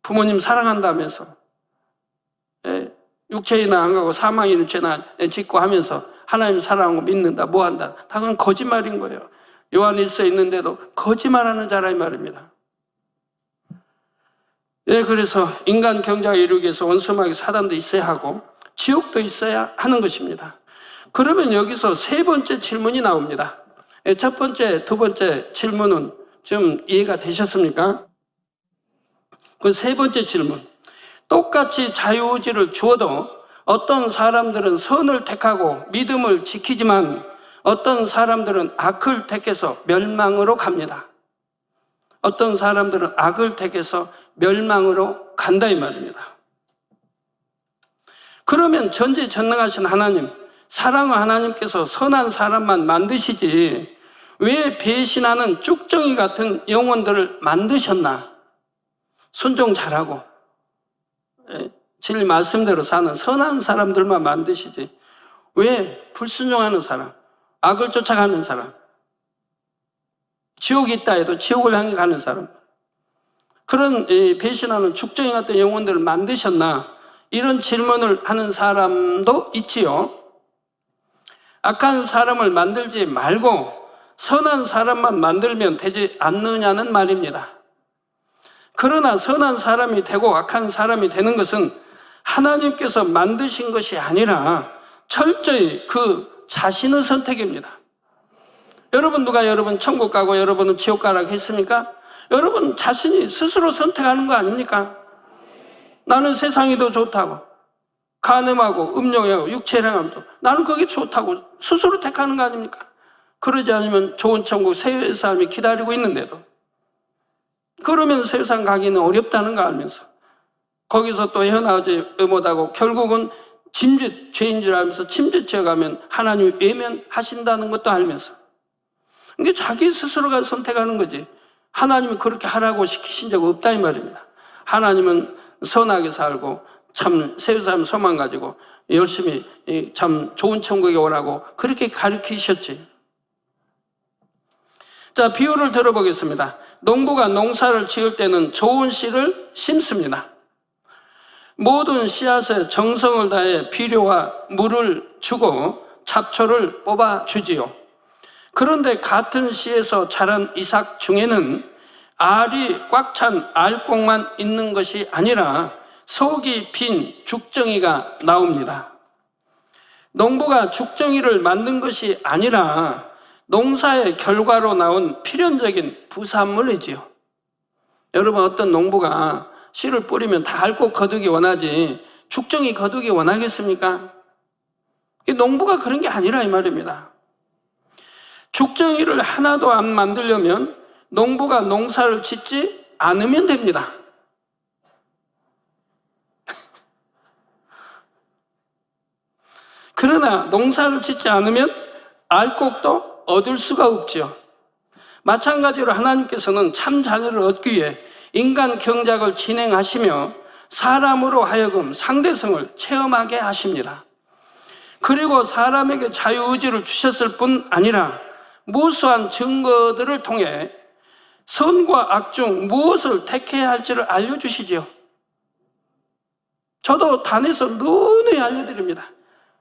부모님 사랑한다면서, 육체이나 안 가고 사망인 육체나 짓고 하면서 하나님 사랑하고 믿는다, 뭐 한다, 다 그건 거짓말인 거예요. 요한일서에 있는데도 거짓말하는 자라 이 말입니다. 그래서 인간 경작을 이루기 위해서 원수마귀 사단도 있어야 하고 지옥도 있어야 하는 것입니다. 그러면 여기서 세 번째 질문이 나옵니다. 첫 번째, 두 번째 질문은 좀 이해가 되셨습니까? 그 세 번째 질문. 똑같이 자유의지를 주어도 어떤 사람들은 선을 택하고 믿음을 지키지만 어떤 사람들은 악을 택해서 멸망으로 갑니다. 어떤 사람들은 악을 택해서 멸망으로 간다 이 말입니다. 그러면 전지전능하신 하나님, 사랑의 하나님께서 선한 사람만 만드시지 왜 배신하는 쭉정이 같은 영혼들을 만드셨나? 순종 잘하고 진리 말씀대로 사는 선한 사람들만 만드시지 왜 불순종하는 사람, 악을 쫓아가는 사람, 지옥이 있다 해도 지옥을 향해 가는 사람, 그런 배신하는 죽정이 같은 영혼들을 만드셨나? 이런 질문을 하는 사람도 있지요. 악한 사람을 만들지 말고 선한 사람만 만들면 되지 않느냐는 말입니다. 그러나 선한 사람이 되고 악한 사람이 되는 것은 하나님께서 만드신 것이 아니라 철저히 그 자신의 선택입니다. 여러분 누가 여러분 천국 가고 여러분은 지옥 가라고 했습니까? 여러분 자신이 스스로 선택하는 거 아닙니까? 나는 세상이 더 좋다고, 간음하고 음욕하고 육체행함도 나는 그게 좋다고 스스로 택하는 거 아닙니까? 그러지 않으면 좋은 천국 새 삶이 기다리고 있는데도, 그러면 세상 가기는 어렵다는 거 알면서 거기서 또 헤어나오지 못하고 결국은 짐짓, 죄인 줄 알면서 짐짓해 가면 하나님이 외면하신다는 것도 알면서, 이게 자기 스스로가 선택하는 거지 하나님이 그렇게 하라고 시키신 적 없다 이 말입니다. 하나님은 선하게 살고 참 새삼 소망 가지고 열심히 참 좋은 천국에 오라고 그렇게 가르치셨지. 자, 비유를 들어보겠습니다. 농부가 농사를 지을 때는 좋은 씨를 심습니다. 모든 씨앗에 정성을 다해 비료와 물을 주고 잡초를 뽑아주지요. 그런데 같은 시에서 자란 이삭 중에는 알이 꽉 찬 알곡만 있는 것이 아니라 속이 빈 죽정이가 나옵니다. 농부가 죽정이를 만든 것이 아니라 농사의 결과로 나온 필연적인 부산물이지요. 여러분, 어떤 농부가 씨를 뿌리면 다 알곡 거두기 원하지 죽정이 거두기 원하겠습니까? 농부가 그런 게 아니라 이 말입니다. 죽정이를 하나도 안 만들려면 농부가 농사를 짓지 않으면 됩니다. 그러나 농사를 짓지 않으면 알곡도 얻을 수가 없지요. 마찬가지로 하나님께서는 참 자녀를 얻기 위해 인간 경작을 진행하시며 사람으로 하여금 상대성을 체험하게 하십니다. 그리고 사람에게 자유의지를 주셨을 뿐 아니라 무수한 증거들을 통해 선과 악 중 무엇을 택해야 할지를 알려주시지요. 저도 단에서 누누이 알려드립니다.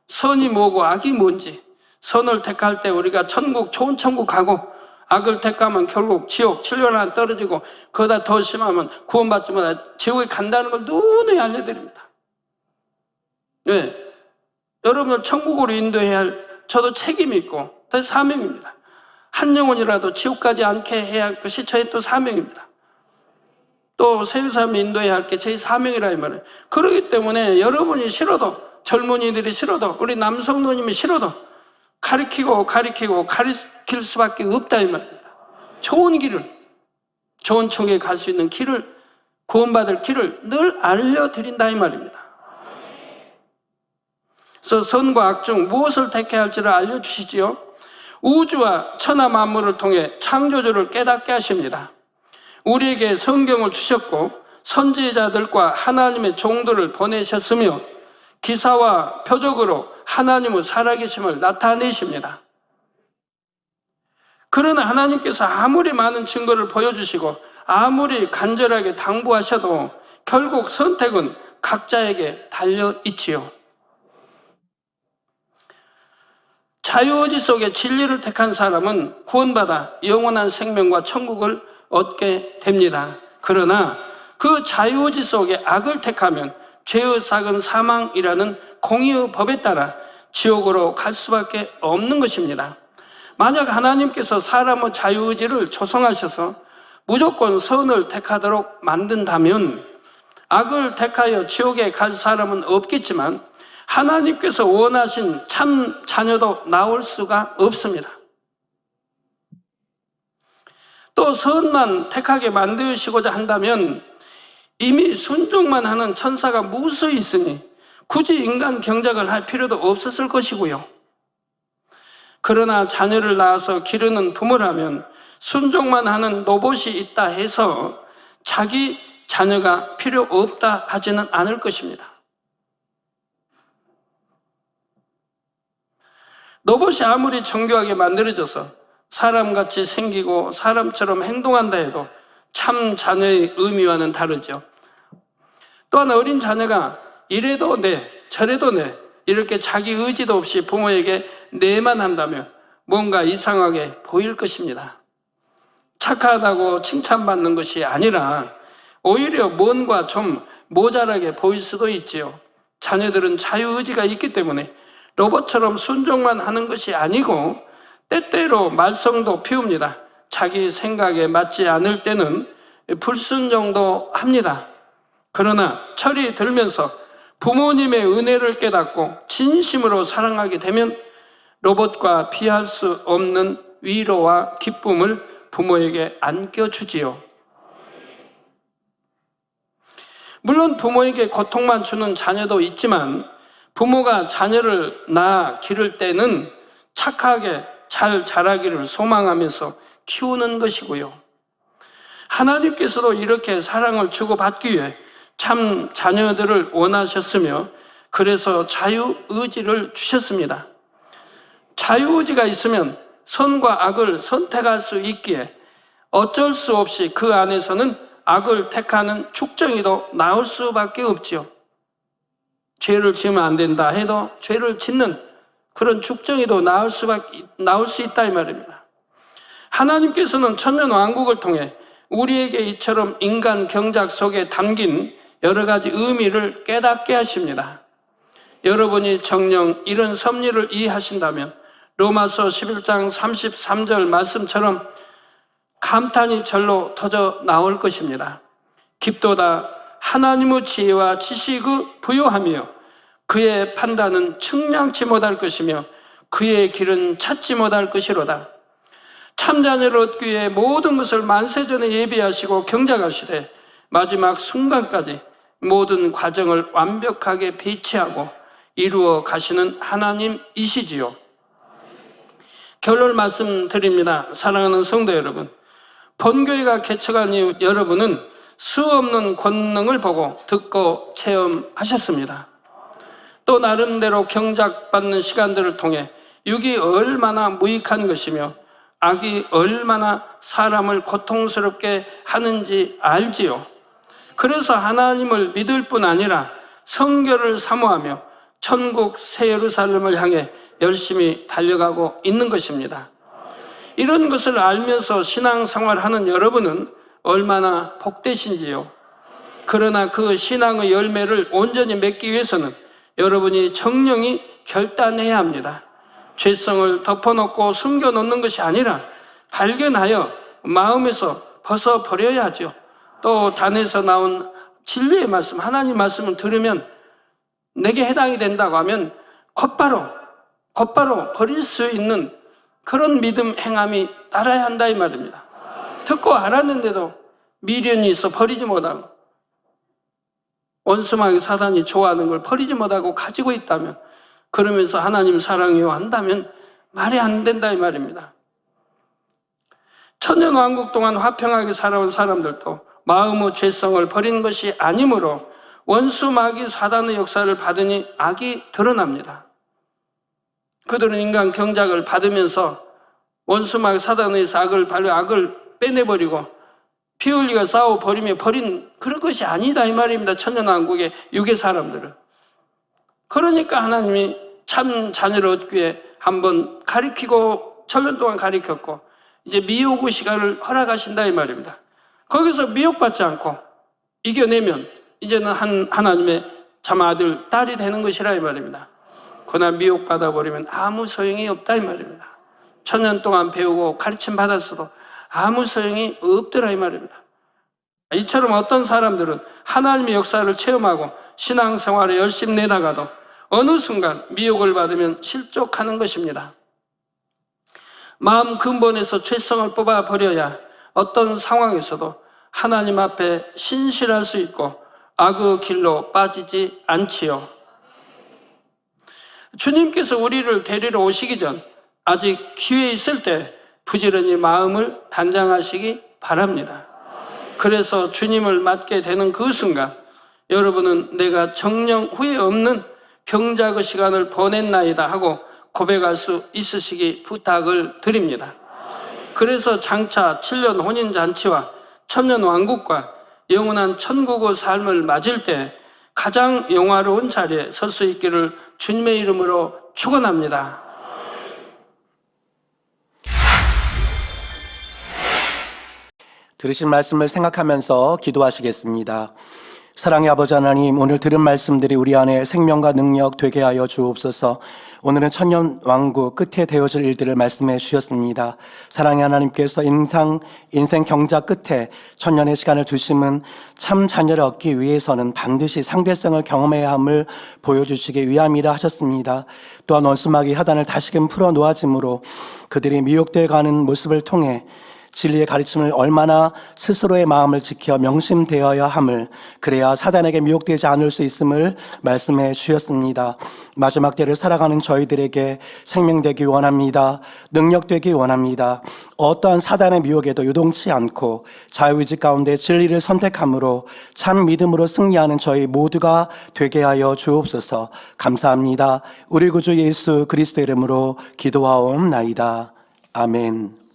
선이 뭐고 악이 뭔지. 선을 택할 때 우리가 천국, 좋은 천국 가고, 악을 택하면 결국 지옥, 7년 안 떨어지고, 그보다 더 심하면 구원받지 못해 지옥에 간다는 걸 누누이 알려드립니다. 네. 여러분을 천국으로 인도해야 할 저도 책임이 있고 또 사명입니다. 한 영혼이라도 지옥 가지 않게 해야 할 것이 저의 또 사명입니다. 또 세상을 인도해야 할 게 제 사명이라 이 말이에요. 그렇기 때문에 여러분이 싫어도, 젊은이들이 싫어도, 우리 남성노님이 싫어도 가르치고 가르칠 수밖에 없다 이 말입니다. 좋은 길을, 좋은 천국에 갈 수 있는 길을, 구원받을 길을 늘 알려드린다 이 말입니다. 그래서 선과 악 중 무엇을 택해야 할지를 알려주시지요. 우주와 천하 만물을 통해 창조주를 깨닫게 하십니다. 우리에게 성경을 주셨고 선지자들과 하나님의 종들을 보내셨으며 기사와 표적으로 하나님의 살아계심을 나타내십니다. 그러나 하나님께서 아무리 많은 증거를 보여주시고 아무리 간절하게 당부하셔도 결국 선택은 각자에게 달려있지요. 자유의지 속에 진리를 택한 사람은 구원받아 영원한 생명과 천국을 얻게 됩니다. 그러나 그 자유의지 속에 악을 택하면 죄의 삭은 사망이라는 공의의 법에 따라 지옥으로 갈 수밖에 없는 것입니다. 만약 하나님께서 사람의 자유의지를 조성하셔서 무조건 선을 택하도록 만든다면 악을 택하여 지옥에 갈 사람은 없겠지만 하나님께서 원하신 참 자녀도 나올 수가 없습니다. 또 선만 택하게 만드시고자 한다면 이미 순종만 하는 천사가 무수히 있으니 굳이 인간 경작을 할 필요도 없었을 것이고요. 그러나 자녀를 낳아서 기르는 부모라면 순종만 하는 로봇이 있다 해서 자기 자녀가 필요 없다 하지는 않을 것입니다. 로봇이 아무리 정교하게 만들어져서 사람같이 생기고 사람처럼 행동한다 해도 참 자녀의 의미와는 다르죠. 또한 어린 자녀가 이래도 네, 저래도 네, 이렇게 자기 의지도 없이 부모에게 네만 한다면 뭔가 이상하게 보일 것입니다. 착하다고 칭찬받는 것이 아니라 오히려 뭔가 좀 모자라게 보일 수도 있지요. 자녀들은 자유의지가 있기 때문에 로봇처럼 순종만 하는 것이 아니고 때때로 말썽도 피웁니다. 자기 생각에 맞지 않을 때는 불순종도 합니다. 그러나 철이 들면서 부모님의 은혜를 깨닫고 진심으로 사랑하게 되면 로봇과 비할 수 없는 위로와 기쁨을 부모에게 안겨주지요. 물론 부모에게 고통만 주는 자녀도 있지만 부모가 자녀를 낳아 기를 때는 착하게 잘 자라기를 소망하면서 키우는 것이고요. 하나님께서도 이렇게 사랑을 주고받기 위해 참 자녀들을 원하셨으며 그래서 자유의지를 주셨습니다. 자유의지가 있으면 선과 악을 선택할 수 있기에 어쩔 수 없이 그 안에서는 악을 택하는 축정이도 나올 수밖에 없지요. 죄를 지으면 안 된다 해도 죄를 짓는 그런 죽정이도 나올 수 있다 이 말입니다. 하나님께서는 천년왕국을 통해 우리에게 이처럼 인간 경작 속에 담긴 여러 가지 의미를 깨닫게 하십니다. 여러분이 정녕 이런 섭리를 이해하신다면 로마서 11장 33절 말씀처럼 감탄이 절로 터져 나올 것입니다. 깊도다 하나님의 지혜와 지식의 부요하며 그의 판단은 측량치 못할 것이며 그의 길은 찾지 못할 것이로다. 참자녀를 얻기 위해 모든 것을 만세전에 예비하시고 경작하시되 마지막 순간까지 모든 과정을 완벽하게 배치하고 이루어 가시는 하나님이시지요. 결론 말씀드립니다. 사랑하는 성도 여러분, 본교회가 개척한 이후 여러분은 수없는 권능을 보고 듣고 체험하셨습니다. 또 나름대로 경작받는 시간들을 통해 육이 얼마나 무익한 것이며 악이 얼마나 사람을 고통스럽게 하는지 알지요. 그래서 하나님을 믿을 뿐 아니라 성결을 사모하며 천국 새 예루살렘을 향해 열심히 달려가고 있는 것입니다. 이런 것을 알면서 신앙생활하는 여러분은 얼마나 복되신지요. 그러나 그 신앙의 열매를 온전히 맺기 위해서는 여러분이 정령이 결단해야 합니다. 죄성을 덮어놓고 숨겨놓는 것이 아니라 발견하여 마음에서 벗어버려야 하죠. 또 단에서 나온 진리의 말씀, 하나님 말씀을 들으면 내게 해당이 된다고 하면 곧바로 버릴 수 있는 그런 믿음 행함이 따라야 한다 이 말입니다. 듣고 알았는데도 미련이 있어 버리지 못하고 원수마귀 사단이 좋아하는 걸 버리지 못하고 가지고 있다면, 그러면서 하나님 사랑해요 한다면 말이 안 된다 이 말입니다. 천년왕국 동안 화평하게 살아온 사람들도 마음의 죄성을 버린 것이 아니므로 원수마귀 사단의 역사를 받으니 악이 드러납니다. 그들은 인간 경작을 받으면서 원수마귀 사단의 악을 빼내버리고 피 흘리가 싸워버리며 버린 그런 것이 아니다 이 말입니다. 천년왕국의 육의 사람들은. 그러니까 하나님이 참 자녀를 얻기 위해 한번 가리키고 천년 동안 가리켰고 이제 미혹의 시간을 허락하신다 이 말입니다. 거기서 미혹받지 않고 이겨내면 이제는 하나님의 참 아들, 딸이 되는 것이라 이 말입니다. 그러나 미혹받아 버리면 아무 소용이 없다 이 말입니다. 천년 동안 배우고 가르침 받았어도 아무 소용이 없더라 이 말입니다. 이처럼 어떤 사람들은 하나님의 역사를 체험하고 신앙생활에 열심히 내다가도 어느 순간 미혹을 받으면 실족하는 것입니다. 마음 근본에서 죄성을 뽑아버려야 어떤 상황에서도 하나님 앞에 신실할 수 있고 악의 길로 빠지지 않지요. 주님께서 우리를 데리러 오시기 전 아직 기회 있을 때 부지런히 마음을 단장하시기 바랍니다. 그래서 주님을 맞게 되는 그 순간 여러분은 내가 정령 후회 없는 경작의 시간을 보냈나이다 하고 고백할 수 있으시기 부탁을 드립니다. 그래서 장차 7년 혼인잔치와 천년왕국과 영원한 천국의 삶을 맞을 때 가장 영화로운 자리에 설 수 있기를 주님의 이름으로 축원합니다. 들으신 말씀을 생각하면서 기도하시겠습니다. 사랑의 아버지 하나님, 오늘 들은 말씀들이 우리 안에 생명과 능력 되게 하여 주옵소서. 오늘은 천년왕국 끝에 되어질 일들을 말씀해 주셨습니다. 사랑의 하나님께서 인생 경작 끝에 천년의 시간을 두심은 참 자녀를 얻기 위해서는 반드시 상대성을 경험해야 함을 보여주시기 위함이라 하셨습니다. 또한 원수마귀 하단을 다시금 풀어 놓아짐으로 그들이 미혹되어 가는 모습을 통해 진리의 가르침을 얼마나 스스로의 마음을 지켜 명심되어야 함을, 그래야 사단에게 미혹되지 않을 수 있음을 말씀해 주셨습니다. 마지막 때를 살아가는 저희들에게 생명되기 원합니다. 능력되기 원합니다. 어떠한 사단의 미혹에도 유동치 않고 자유의지 가운데 진리를 선택함으로 참 믿음으로 승리하는 저희 모두가 되게 하여 주옵소서. 감사합니다. 우리 구주 예수 그리스도 이름으로 기도하옵나이다. 아멘.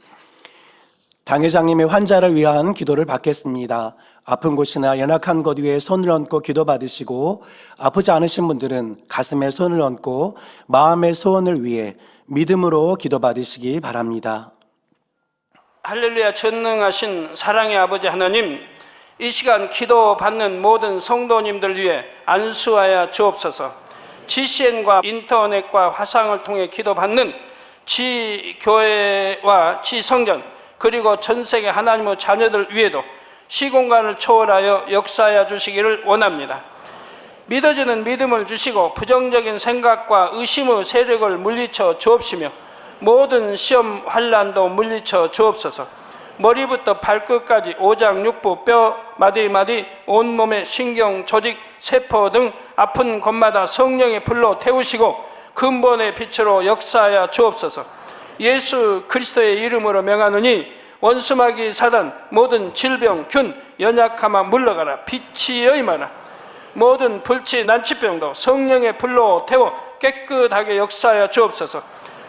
당회장님의 환자를 위한 기도를 받겠습니다. 아픈 곳이나 연약한 곳 위에 손을 얹고 기도받으시고 아프지 않으신 분들은 가슴에 손을 얹고 마음의 소원을 위해 믿음으로 기도받으시기 바랍니다. 할렐루야. 전능하신 사랑의 아버지 하나님, 이 시간 기도받는 모든 성도님들 위해 안수하여 주옵소서. GCN과 인터넷과 화상을 통해 기도받는 지교회와 지성전 그리고 전세계 하나님의 자녀들 위에도 시공간을 초월하여 역사하여 주시기를 원합니다. 믿어지는 믿음을 주시고 부정적인 생각과 의심의 세력을 물리쳐 주옵시며 모든 시험 환난도 물리쳐 주옵소서. 머리부터 발끝까지 오장육부 뼈 마디마디 온몸의 신경 조직 세포 등 아픈 곳마다 성령의 불로 태우시고 근본의 빛으로 역사하여 주옵소서. 예수 그리스도의 이름으로 명하노니 원수마귀 사단 모든 질병 균 연약함아 물러가라. 빛이 임하라. 모든 불치 난치병도 성령의 불로 태워 깨끗하게 역사하여 주옵소서.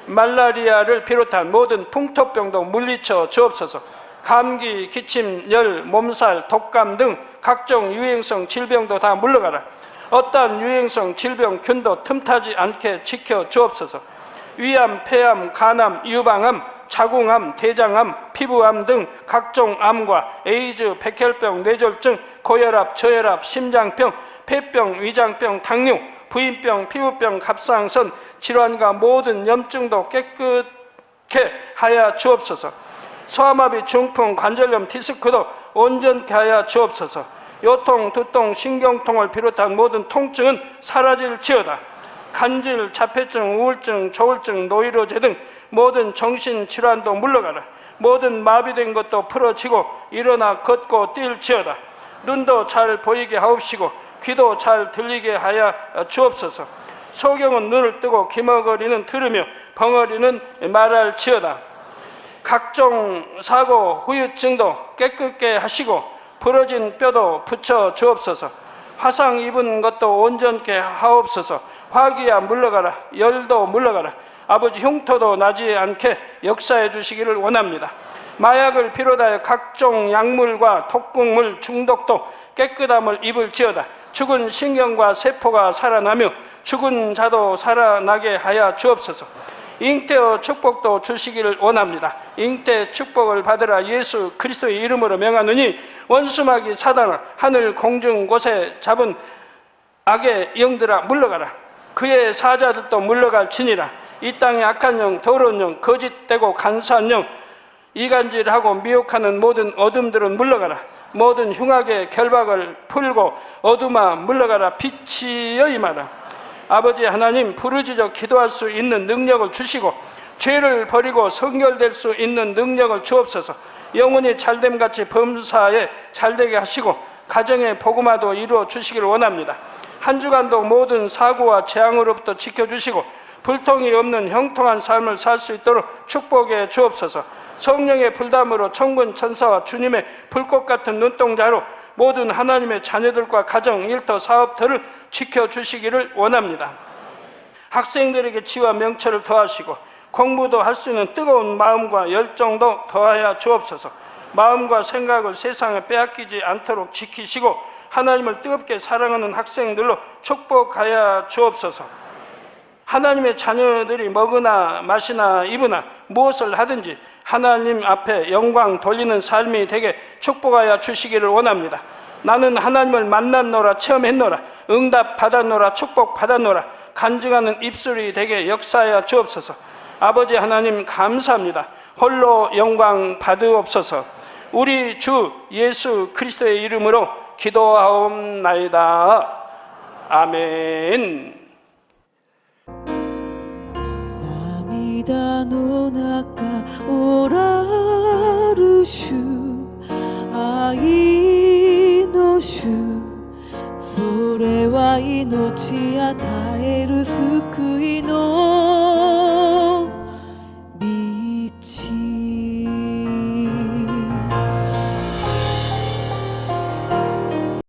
말라리아를 비롯한 모든 풍토병도 물리쳐 주옵소서. 감기, 기침, 열, 몸살, 독감 등 각종 유행성 질병도 다 물러가라. 어떠한 유행성 질병 균도 틈타지 않게 지켜 주옵소서. 위암, 폐암, 간암, 유방암, 자궁암, 대장암, 피부암 등 각종 암과 에이즈, 백혈병, 뇌졸중, 고혈압, 저혈압, 심장병, 폐병, 위장병, 당뇨, 부인병, 피부병, 갑상선 질환과 모든 염증도 깨끗게 하여 주옵소서. 소아마비, 중풍, 관절염, 디스크도 온전케 하여 주옵소서. 요통, 두통, 신경통을 비롯한 모든 통증은 사라질지어다. 간질, 자폐증, 우울증, 조울증, 노이로제 등 모든 정신질환도 물러가라. 모든 마비된 것도 풀어지고 일어나 걷고 뛸지어다. 눈도 잘 보이게 하옵시고 귀도 잘 들리게 하여 주옵소서. 소경은 눈을 뜨고 기머거리는 들으며 벙어리는 말할지어다. 각종 사고, 후유증도 깨끗게 하시고 부러진 뼈도 붙여 주옵소서. 화상 입은 것도 온전케 하옵소서. 화기야 물러가라. 열도 물러가라. 아버지 흉터도 나지 않게 역사해 주시기를 원합니다. 마약을 비롯하여 각종 약물과 독극물 중독도 깨끗함을 입을지어다. 죽은 신경과 세포가 살아나며 죽은 자도 살아나게 하여 주옵소서. 잉태의 축복도 주시기를 원합니다. 잉태 축복을 받으라. 예수 그리스도의 이름으로 명하노니 원수마귀 사단아 하늘 공중 곳에 잡은 악의 영들아 물러가라. 그의 사자들도 물러갈지니라. 이 땅의 악한 영, 더러운 영, 거짓되고 간사한 영, 이간질하고 미혹하는 모든 어둠들은 물러가라. 모든 흉악의 결박을 풀고 어둠아 물러가라. 빛이여 임하라. 아버지 하나님, 부르짖어 기도할 수 있는 능력을 주시고 죄를 버리고 성결될 수 있는 능력을 주옵소서. 영혼이 잘됨같이 범사에 잘되게 하시고 가정의 복음화도 이루어 주시기를 원합니다. 한 주간도 모든 사고와 재앙으로부터 지켜주시고 불통이 없는 형통한 삶을 살 수 있도록 축복해 주옵소서. 성령의 불담으로 천군 천사와 주님의 불꽃 같은 눈동자로 모든 하나님의 자녀들과 가정, 일터, 사업들을 지켜주시기를 원합니다. 학생들에게 지와 명철을 더하시고 공부도 할 수 있는 뜨거운 마음과 열정도 더하여 주옵소서. 마음과 생각을 세상에 빼앗기지 않도록 지키시고 하나님을 뜨겁게 사랑하는 학생들로 축복하여 주옵소서. 하나님의 자녀들이 먹으나 마시나 입으나 무엇을 하든지 하나님 앞에 영광 돌리는 삶이 되게 축복하여 주시기를 원합니다. 나는 하나님을 만났노라, 체험했노라, 응답 받았노라, 축복 받았노라, 간증하는 입술이 되게 역사하여 주옵소서. 아버지 하나님 감사합니다. 홀로 영광 받으옵소서. 우리 주 예수 그리스도의 이름으로 기도하옵나이다. 아멘. 涙の中おらる主愛の主それは命与える救いの